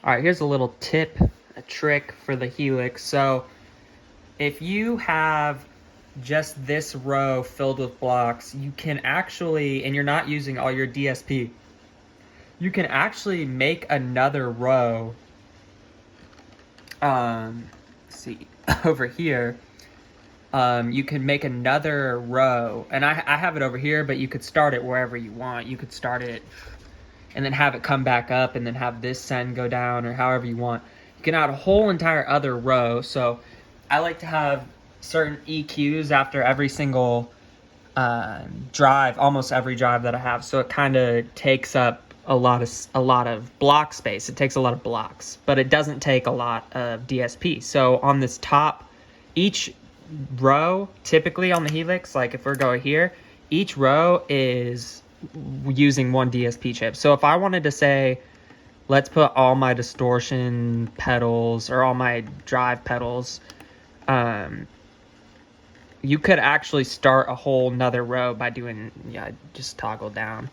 All right, here's a little tip, a trick for the Helix. So if you have just this row filled with blocks, you can actually, and you're not using all your DSP, you can actually make another row. See over here. You can make another row, and I have it over here, but you could start it wherever you want. You could start it and then have it come back up and then have this send go down, or however you want. You can add a whole entire other row. So I like to have certain EQs after every single drive, almost every drive that I have. So it kind of takes up a lot of block space. It takes a lot of blocks, but it doesn't take a lot of DSP. So on this top, each row, typically on the Helix, like if we're going here, each row is using one DSP chip. So if I wanted to say, let's put all my distortion pedals or all my drive pedals, you could actually start a whole nother row by doing, just toggle down.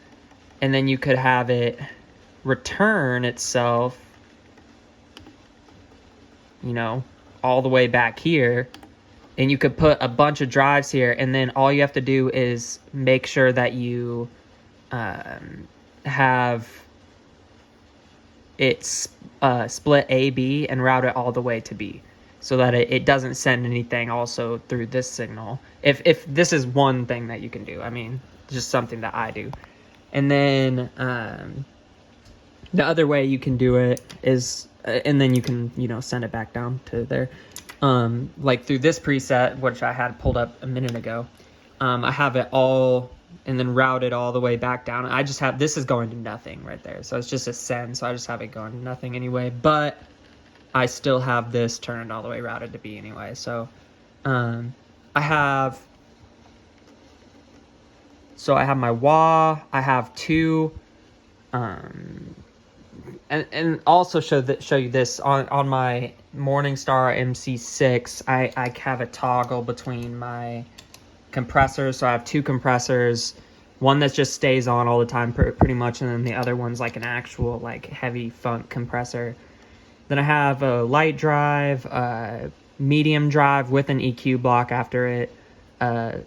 And then you could have it return itself, all the way back here. And you could put a bunch of drives here, and then all you have to do is make sure that you have it split A, B, and route it all the way to B, so that it doesn't send anything also through this signal. If this is one thing that you can do, I mean, just something that I do. And then the other way you can do it is, and then you can, send it back down to there. Like through this preset, which I had pulled up a minute ago, I have it all and then route it all the way back down. I just have, this is going to nothing right there. So it's just a send. So I just have it going to nothing anyway, but I still have this turned all the way routed to B anyway. So, I have my wah, I have two, and also show you this on my Morningstar mc6. I have a toggle between my compressors. So I have two compressors, one that just stays on all the time pretty much, and then the other one's like an actual like heavy funk compressor. Then I have a light drive, a medium drive with an EQ block after it, a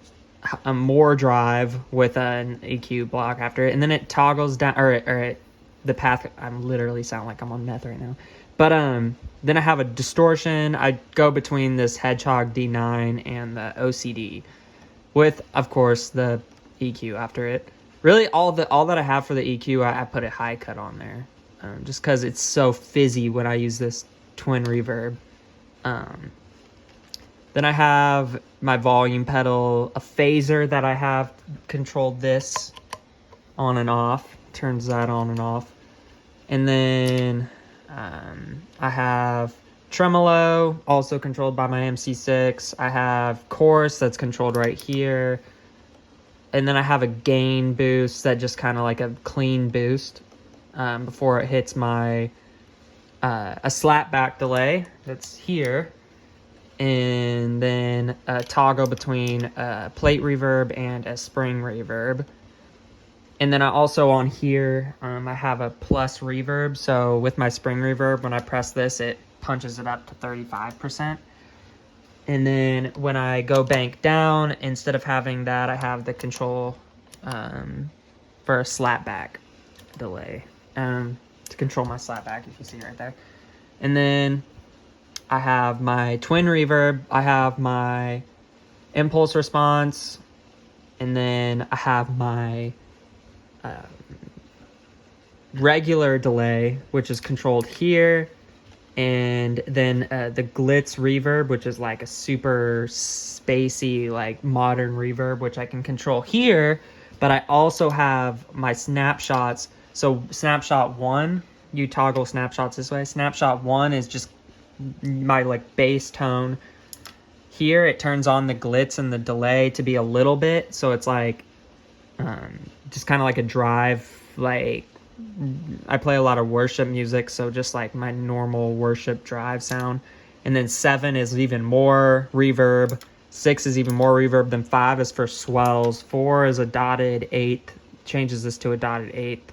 more drive with an EQ block after it, and then it toggles down, or the path. I'm literally sound like I'm on meth right now. But then I have a distortion. I go between this Hedgehog D9 and the OCD, with of course the EQ after it. Really, all that I have for the EQ, I put a high cut on there, just because it's so fizzy when I use this twin reverb. Then I have my volume pedal, a phaser that I have controlled this on and off, turns that on and off. And then I have tremolo, also controlled by my mc6. I have chorus that's controlled right here. And then I have a gain boost that just kind of like a clean boost before it hits my a slapback delay that's here. And then a toggle between a plate reverb and a spring reverb. And then I also on here, I have a plus reverb. So with my spring reverb, when I press this, it punches it up to 35%. And then when I go bank down, instead of having that, I have the control for a slapback delay to control my slapback, if you see right there. And then I have my twin reverb, I have my impulse response, and then I have my regular delay, which is controlled here, and then the glitz reverb, which is like a super spacey, like modern reverb, which I can control here. But I also have my snapshots. So snapshot 1, you toggle snapshots this way. Snapshot 1 is just my like bass tone. Here it turns on the glitz and the delay to be a little bit, so it's like just kind of like a drive. Like I play a lot of worship music, so just like my normal worship drive sound. And then 7 is even more reverb, 6 is even more reverb, then 5 is for swells, 4 is a dotted 8, changes this to a dotted 8.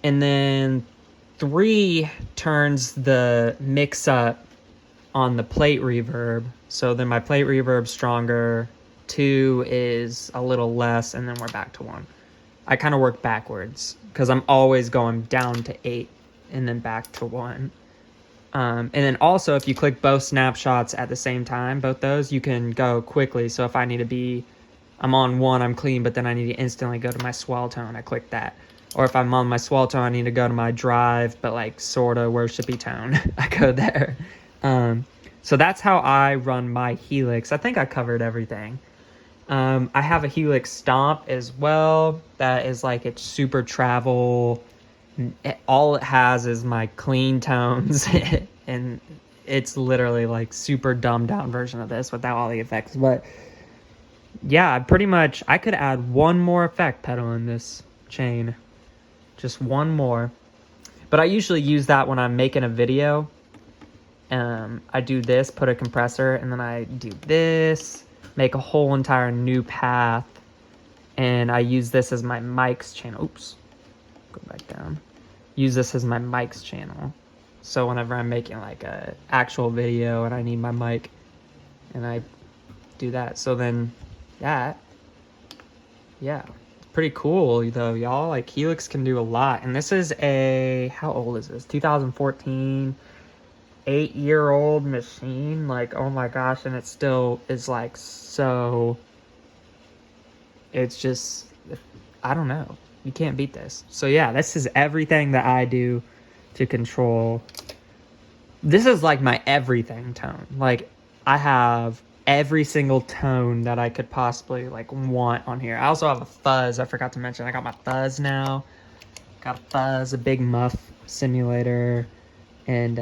And then 3 turns the mix up on the plate reverb. So then my plate reverb's stronger. 2 is a little less, and then we're back to 1. I kind of work backwards because I'm always going down to 8 and then back to 1. And then also, if you click both snapshots at the same time, both those, you can go quickly. So if I need to be, I'm on 1, I'm clean, but then I need to instantly go to my swell tone, I click that. Or if I'm on my swell tone, I need to go to my drive, but like sort of worshipy tone, I go there. So that's how I run my Helix. I think I covered everything. I have a Helix Stomp as well. That is like, it's super travel. All it has is my clean tones, and it's literally like super dumbed down version of this without all the effects. But yeah, pretty much I could add one more effect pedal in this chain, just one more. But I usually use that when I'm making a video. I do this, put a compressor, and then I do this, make a whole entire new path, and I use this as my mics channel. Oops, go back down. Use this as my mics channel. So whenever I'm making like a actual video and I need my mic, and I do that. So then that, yeah, it's pretty cool though, y'all. Like Helix can do a lot. And this is a, how old is this? 2014, 8-year-old machine. Like, oh my gosh, and it still is like so, it's just, I don't know. You can't beat this. So yeah, this is everything that I do to control. This is like my everything tone. Like I have every single tone that I could possibly like want on here. I also have a fuzz. I forgot to mention I got my fuzz now. Got a fuzz, a big muff simulator, and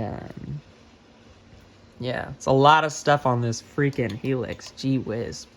yeah, it's a lot of stuff on this freaking Helix. Gee whiz.